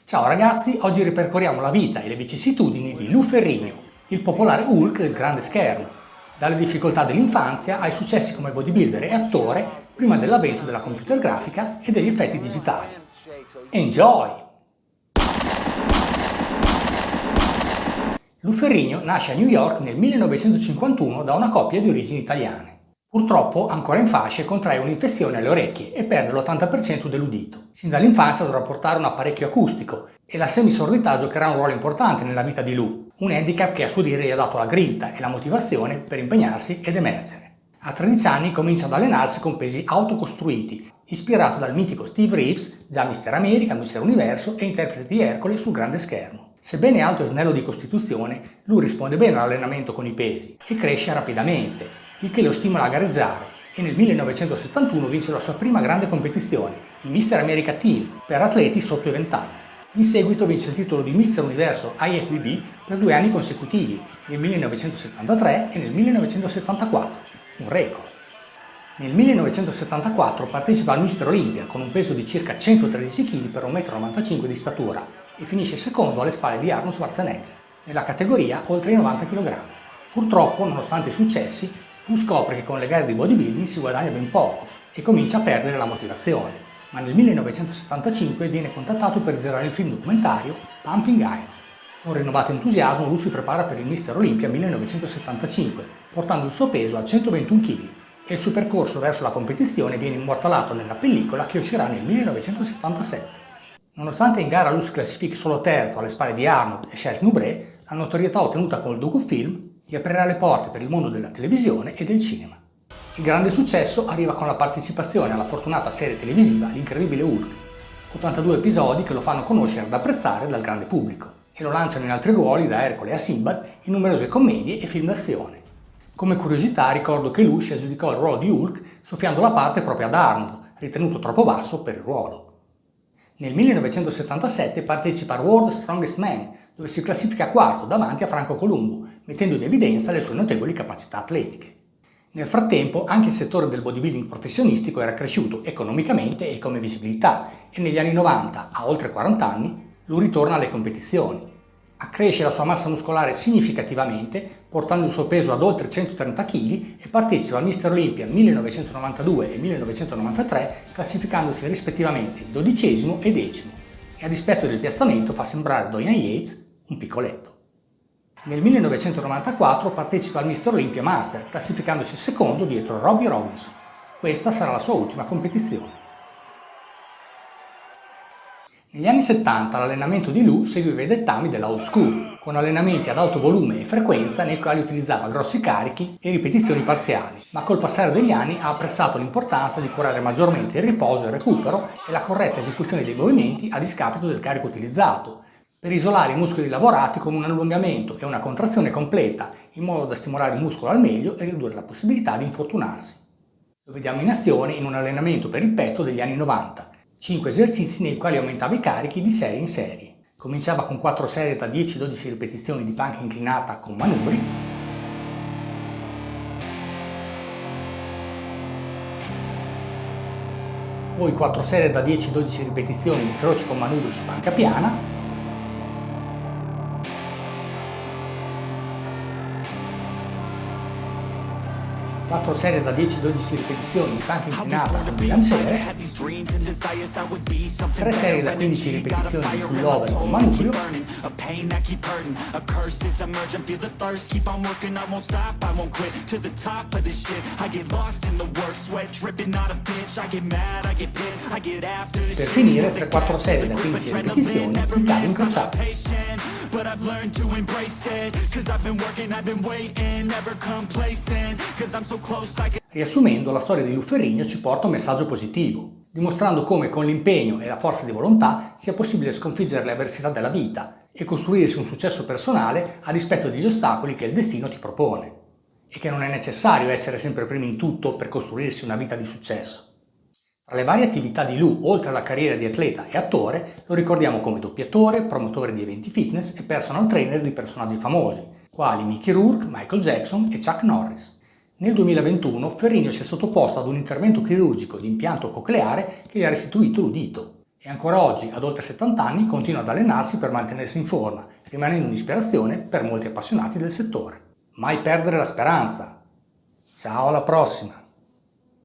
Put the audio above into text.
Ciao ragazzi, oggi ripercorriamo la vita e le vicissitudini di Lou Ferrigno, il popolare Hulk del grande schermo, dalle difficoltà dell'infanzia ai successi come bodybuilder e attore prima dell'avvento della computer grafica e degli effetti digitali. Enjoy! Lou Ferrigno nasce a New York nel 1951 da una coppia di origini italiane. Purtroppo, ancora in fasce, contrae un'infezione alle orecchie e perde l'80% dell'udito. Sin dall'infanzia dovrà portare un apparecchio acustico e la semisordità giocherà un ruolo importante nella vita di Lou, un handicap che a suo dire gli ha dato la grinta e la motivazione per impegnarsi ed emergere. A 13 anni comincia ad allenarsi con pesi autocostruiti, ispirato dal mitico Steve Reeves, già Mister America, Mister Universo e interprete di Ercole sul grande schermo. Sebbene alto e snello di costituzione, Lou risponde bene all'allenamento con i pesi e cresce rapidamente, il che lo stimola a gareggiare e nel 1971 vince la sua prima grande competizione, il Mister America Team, per atleti sotto i 20 anni. In seguito vince il titolo di Mister Universo IFBB per 2 anni consecutivi, nel 1973 e nel 1974, un record. Nel 1974 partecipa al Mister Olympia con un peso di circa 113 kg per 1,95 m di statura e finisce secondo alle spalle di Arnold Schwarzenegger, nella categoria oltre i 90 kg. Purtroppo, nonostante i successi, Lou scopre che con le gare di bodybuilding si guadagna ben poco e comincia a perdere la motivazione, ma nel 1975 viene contattato per girare il film documentario Pumping Iron. Con rinnovato entusiasmo Lou si prepara per il Mister Olympia 1975, portando il suo peso a 121 kg e il suo percorso verso la competizione viene immortalato nella pellicola che uscirà nel 1977. Nonostante in gara Lou si classifichi solo terzo alle spalle di Arnold e Serge Nubret, la notorietà ottenuta con il docufilm gli aprirà le porte per il mondo della televisione e del cinema. Il grande successo arriva con la partecipazione alla fortunata serie televisiva L'incredibile Hulk, 82 episodi che lo fanno conoscere ed apprezzare dal grande pubblico e lo lanciano in altri ruoli da Ercole a Sinbad in numerose commedie e film d'azione. Come curiosità ricordo che Lou si aggiudicò il ruolo di Hulk soffiando la parte proprio ad Arnold, ritenuto troppo basso per il ruolo. Nel 1977 partecipa al World's Strongest Man, dove si classifica quarto davanti a Franco Columbu, mettendo in evidenza le sue notevoli capacità atletiche. Nel frattempo anche il settore del bodybuilding professionistico era cresciuto economicamente e come visibilità e negli anni 90, a oltre 40 anni, Lou ritorna alle competizioni. Accresce la sua massa muscolare significativamente, portando il suo peso ad oltre 130 kg e partecipa al Mister Olympia 1992 e 1993, classificandosi rispettivamente 12° e 10° e a dispetto del piazzamento fa sembrare Dorian Yates un piccoletto. Nel 1994 partecipa al Mister Olympia Master, classificandosi secondo dietro Robbie Robinson. Questa sarà la sua ultima competizione. Negli anni 70 l'allenamento di Lou seguiva i dettami della old school, con allenamenti ad alto volume e frequenza nei quali utilizzava grossi carichi e ripetizioni parziali, ma col passare degli anni ha apprezzato l'importanza di curare maggiormente il riposo e il recupero e la corretta esecuzione dei movimenti a discapito del carico utilizzato, per isolare i muscoli lavorati con un allungamento e una contrazione completa, in modo da stimolare il muscolo al meglio e ridurre la possibilità di infortunarsi. Lo vediamo in azione in un allenamento per il petto degli anni 90, 5 esercizi nei quali aumentava i carichi di serie in serie. Cominciava con 4 serie da 10-12 ripetizioni di panca inclinata con manubri, poi 4 serie da 10-12 ripetizioni di croci con manubri su panca piana, quattro serie da 10-12 ripetizioni di panca inclinata con bilanciere, 3 serie da 15 ripetizioni di pullover con manubrio, 'per finire 3-4 serie da 15 ripetizioni di cave incrociate. But I've learned to embrace it, cause I've been working, I've been waiting, never complacent, cause I'm so close I can... Riassumendo, la storia di Lou Ferrigno ci porta un messaggio positivo, dimostrando come con l'impegno e la forza di volontà sia possibile sconfiggere le avversità della vita e costruirsi un successo personale a dispetto degli ostacoli che il destino ti propone, e che non è necessario essere sempre primi in tutto per costruirsi una vita di successo. Tra le varie attività di Lou, oltre alla carriera di atleta e attore, lo ricordiamo come doppiatore, promotore di eventi fitness e personal trainer di personaggi famosi, quali Mickey Rourke, Michael Jackson e Chuck Norris. Nel 2021 Ferrigno si è sottoposto ad un intervento chirurgico di impianto cocleare che gli ha restituito l'udito. e ancora oggi, ad oltre 70 anni, continua ad allenarsi per mantenersi in forma, rimanendo un'ispirazione per molti appassionati del settore. Mai perdere la speranza! Ciao, alla prossima!